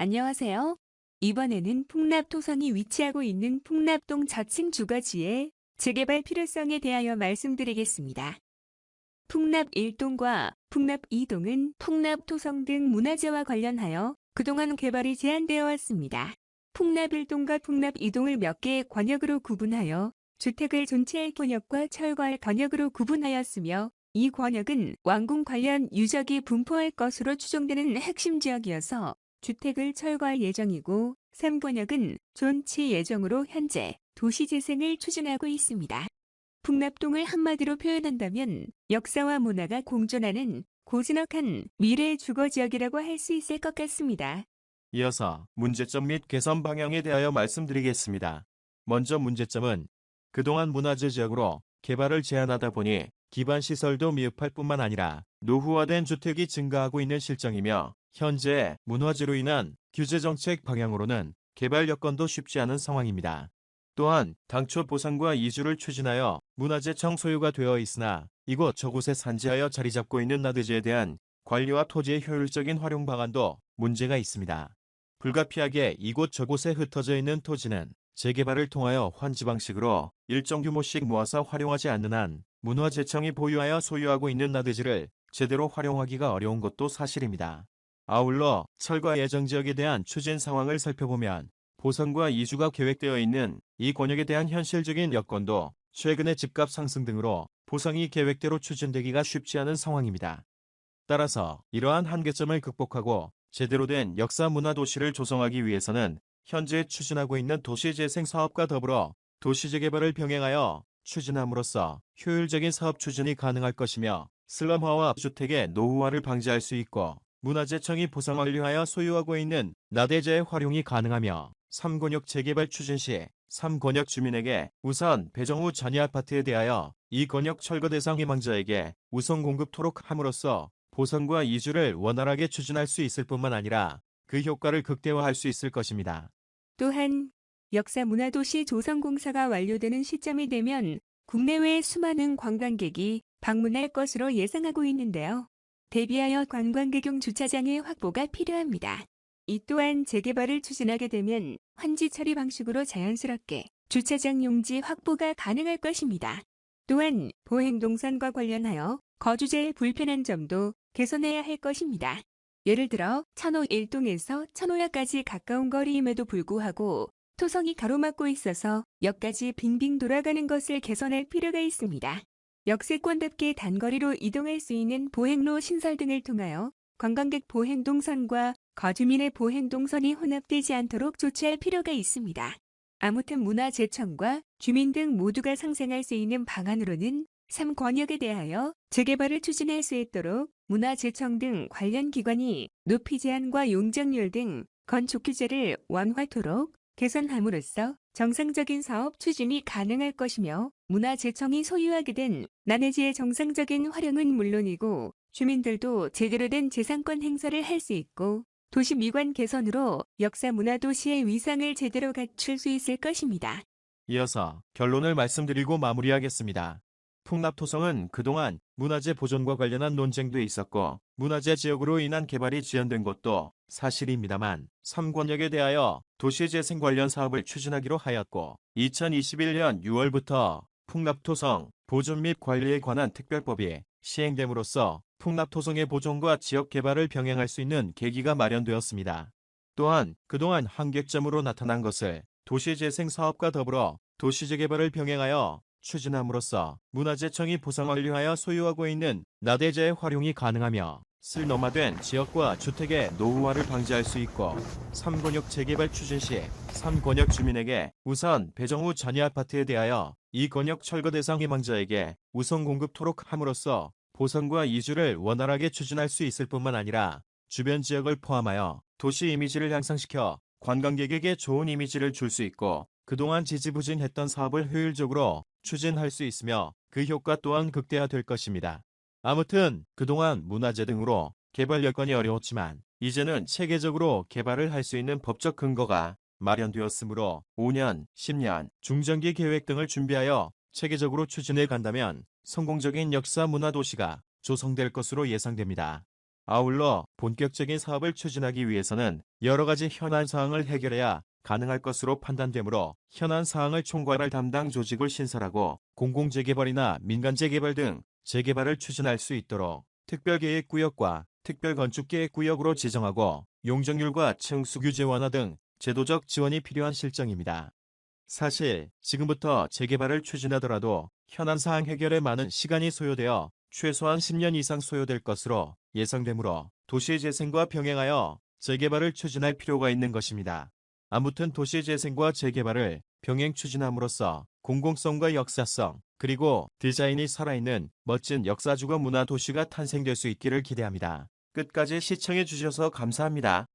안녕하세요. 이번에는 풍납토성이 위치하고 있는 풍납동 저층 주거지의 재개발 필요성에 대하여 말씀드리겠습니다. 풍납 1동과 풍납 2동은 풍납토성 등 문화재와 관련하여 그동안 개발이 제한되어 왔습니다. 풍납 1동과 풍납 2동을 몇 개의 권역으로 구분하여 주택을 존치할 권역과 철거할 권역으로 구분하였으며 이 권역은 완공 관련 유적이 분포할 것으로 추정되는 핵심 지역이어서 주택을 철거할 예정이고 3권역은 존치 예정으로 현재 도시재생을 추진하고 있습니다. 풍납동을 한마디로 표현한다면 역사와 문화가 공존하는 고즈넉한 미래 주거지역이라고 할 수 있을 것 같습니다. 이어서 문제점 및 개선 방향에 대하여 말씀드리겠습니다. 먼저 문제점은 그동안 문화재 지역으로 개발을 제한하다 보니 기반 시설도 미흡할 뿐만 아니라 노후화된 주택이 증가하고 있는 실정이며 현재 문화재로 인한 규제 정책 방향으로는 개발 여건도 쉽지 않은 상황입니다. 또한 당초 보상과 이주를 추진하여 문화재청 소유가 되어 있으나 이곳 저곳에 산지하여 자리 잡고 있는 나대지에 대한 관리와 토지의 효율적인 활용 방안도 문제가 있습니다. 불가피하게 이곳 저곳에 흩어져 있는 토지는 재개발을 통하여 환지 방식으로 일정 규모씩 모아서 활용하지 않는 한 문화재청이 보유하여 소유하고 있는 나대지를 제대로 활용하기가 어려운 것도 사실입니다. 아울러 철거 예정 지역에 대한 추진 상황을 살펴보면 보상과 이주가 계획되어 있는 이 권역에 대한 현실적인 여건도 최근의 집값 상승 등으로 보상이 계획대로 추진되기가 쉽지 않은 상황입니다. 따라서 이러한 한계점을 극복하고 제대로 된 역사 문화 도시를 조성하기 위해서는 현재 추진하고 있는 도시재생 사업과 더불어 도시재개발을 병행하여 추진함으로써 효율적인 사업 추진이 가능할 것이며 슬럼화와 주택의 노후화를 방지할 수 있고 문화재청이 보상 완료하여 소유하고 있는 나대지의 활용이 가능하며 3권역 재개발 추진 시 3권역 주민에게 우선 배정 후 전이 아파트에 대하여 2권역 철거 대상 희망자에게 우선 공급토록 함으로써 보상과 이주를 원활하게 추진할 수 있을 뿐만 아니라 그 효과를 극대화할 수 있을 것입니다. 또한 역사 문화도시 조성공사가 완료되는 시점이 되면 국내외 수많은 관광객이 방문할 것으로 예상하고 있는데요. 대비하여 관광객용 주차장의 확보가 필요합니다. 이 또한 재개발을 추진하게 되면 환지 처리 방식으로 자연스럽게 주차장 용지 확보가 가능할 것입니다. 또한 보행동선과 관련하여 거주자의 불편한 점도 개선해야 할 것입니다. 예를 들어 천호 1동에서 천호역까지 가까운 거리임에도 불구하고 토성이 가로막고 있어서 역까지 빙빙 돌아가는 것을 개선할 필요가 있습니다. 역세권답게 단거리로 이동할 수 있는 보행로 신설 등을 통하여 관광객 보행동선과 거주민의 보행동선이 혼합되지 않도록 조치할 필요가 있습니다. 아무튼 문화재청과 주민 등 모두가 상생할 수 있는 방안으로는 3권역에 대하여 재개발을 추진할 수 있도록 문화재청 등 관련 기관이 높이 제한과 용적률 등 건축 규제를 완화토록 개선함으로써 정상적인 사업 추진이 가능할 것이며 문화재청이 소유하게 된 나대지의 정상적인 활용은 물론이고 주민들도 제대로 된 재산권 행사를 할 수 있고 도시 미관 개선으로 역사 문화도시의 위상을 제대로 갖출 수 있을 것입니다. 이어서 결론을 말씀드리고 마무리하겠습니다. 풍납토성은 그동안 문화재 보존과 관련한 논쟁도 있었고 문화재 지역으로 인한 개발이 지연된 것도 사실입니다만 3권역에 대하여 도시재생 관련 사업을 추진하기로 하였고 2021년 6월부터 풍납토성 보존 및 관리에 관한 특별법이 시행됨으로써 풍납토성의 보존과 지역 개발을 병행할 수 있는 계기가 마련되었습니다. 또한 그동안 한계점으로 나타난 것을 도시재생 사업과 더불어 도시재개발을 병행하여 추진함으로써 문화재청이 보상 완료하여 소유하고 있는 나대지의 활용이 가능하며 슬럼화된 지역과 주택의 노후화를 방지할 수 있고 3권역 재개발 추진 시 3권역 주민에게 우선 배정 후 전이 아파트에 대하여 2권역 철거 대상 희망자에게 우선 공급토록 함으로써 보상과 이주를 원활하게 추진할 수 있을 뿐만 아니라 주변 지역을 포함하여 도시 이미지를 향상시켜 관광객에게 좋은 이미지를 줄 수 있고 그동안 지지부진했던 사업을 효율적으로 추진할 수 있으며 그 효과 또한 극대화될 것입니다. 아무튼 그동안 문화재 등으로 개발 여건이 어려웠지만 이제는 체계적으로 개발을 할 수 있는 법적 근거가 마련되었으므로 5년, 10년, 중장기 계획 등을 준비하여 체계적으로 추진해 간다면 성공적인 역사 문화 도시가 조성될 것으로 예상됩니다. 아울러 본격적인 사업을 추진하기 위해서는 여러 가지 현안 사항을 해결해야 가능할 것으로 판단되므로 현안 사항을 총괄할 담당 조직을 신설하고 공공재개발이나 민간재개발 등 재개발을 추진할 수 있도록 특별계획구역과 특별건축계획구역으로 지정하고 용적률과 층수 규제 완화 등 제도적 지원이 필요한 실정입니다. 사실 지금부터 재개발을 추진하더라도 현안 사항 해결에 많은 시간이 소요되어 최소한 10년 이상 소요될 것으로 예상되므로 도시재생과 병행하여 재개발을 추진할 필요가 있는 것입니다. 아무튼 도시재생과 재개발을 병행 추진함으로써 공공성과 역사성, 그리고 디자인이 살아있는 멋진 역사주거 문화 도시가 탄생될 수 있기를 기대합니다. 끝까지 시청해 주셔서 감사합니다.